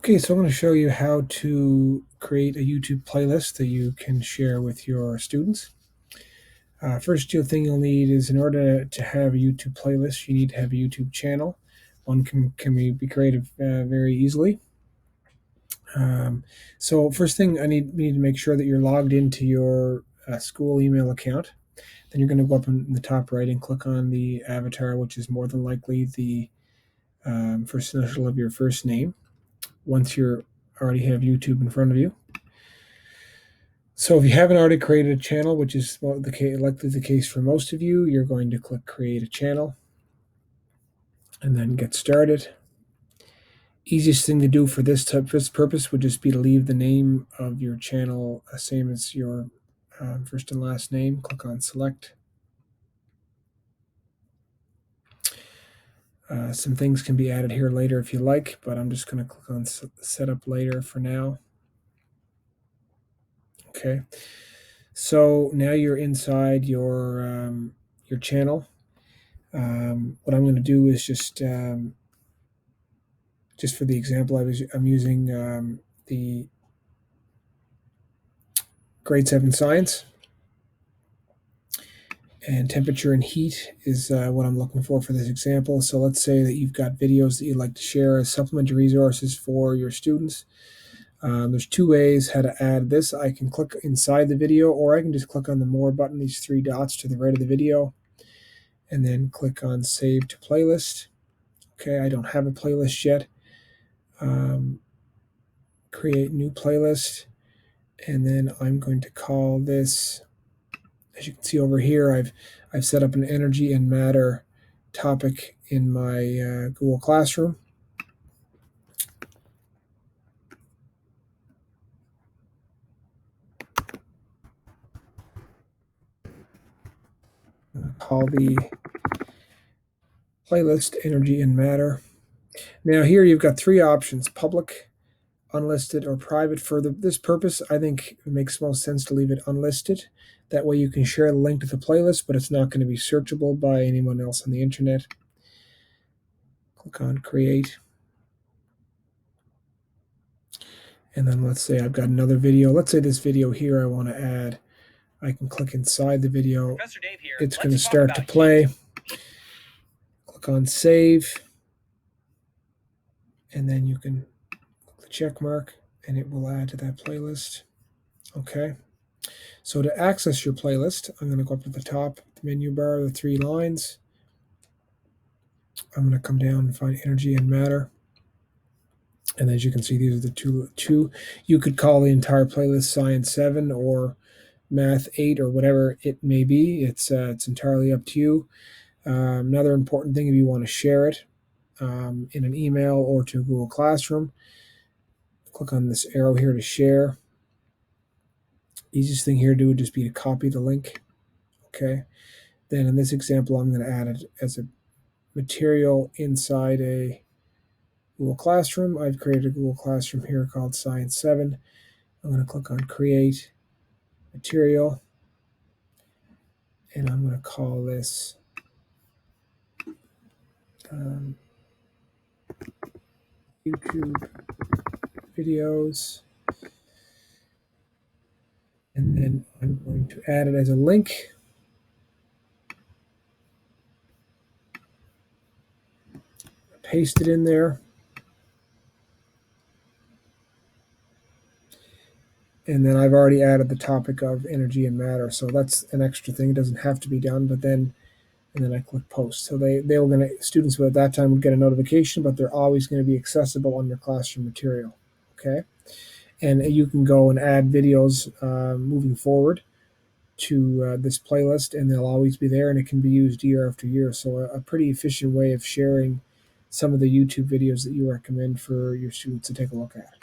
Okay, so I'm going to show you how to create a YouTube playlist that you can share with your students. First thing you'll need is, in order to have a YouTube playlist, you need to have a YouTube channel. One can be created very easily. So first thing we need to make sure that you're logged into your school email account. Then you're going to go up in the top right and click on the avatar, which is more than likely the first initial of your first name. Once you already have YouTube in front of you. So if you haven't already created a channel, which is likely the case for most of you, you're going to click Create a Channel and then Get Started. Easiest thing to do for this purpose would just be to leave the name of your channel same as your first and last name. Click on Select. Some things can be added here later if you like, but I'm just going to click on Set Up Later for now. Okay, so now you're inside your channel. What I'm going to do is just for the example, I'm using the grade 7 science, and temperature and heat is what I'm looking for this example. So let's say that you've got videos that you'd like to share as supplementary resources for your students. There's two ways how to add this. I can click inside the video, or I can just click on the More button, these three dots to the right of the video, and then click on Save to Playlist. Okay, I don't have a playlist yet. Create new playlist, and then I'm going to call this, as you can see over here, I've set up an energy and matter topic in my Google Classroom. Call the playlist Energy and Matter. Now here you've got three options: public, unlisted, or private. For this purpose, I think it makes most sense to leave it unlisted. That way you can share the link to the playlist, but it's not going to be searchable by anyone else on the internet. Click on Create. And then let's say I've got another video. Let's say this video here I want to add. I can click inside the video. Professor Dave here. It's going to start to play. Click on Save. And then you can click the check mark, and it will add to that playlist. Okay. So to access your playlist, I'm going to go up to the top, the menu bar, the three lines. I'm going to come down and find Energy and Matter. And as you can see, these are the two. You could call the entire playlist Science 7 or Math 8 or whatever it may be. It's entirely up to you. Another important thing, if you want to share it in an email or to Google Classroom, click on this arrow here to share. Easiest thing here to do would just be to copy the link. Okay. Then in this example, I'm going to add it as a material inside a Google Classroom. I've created a Google Classroom here called Science 7. I'm going to click on Create Material, and I'm going to call this YouTube videos, and then I'm going to add it as a link. Paste it in there. And then I've already added the topic of energy and matter, so that's an extra thing. It doesn't have to be done, but then, and then I click post. So students at that time would get a notification, but they're always going to be accessible on your classroom material. Okay, and you can go and add videos moving forward to this playlist, and they'll always be there, and it can be used year after year. So a pretty efficient way of sharing some of the YouTube videos that you recommend for your students to take a look at.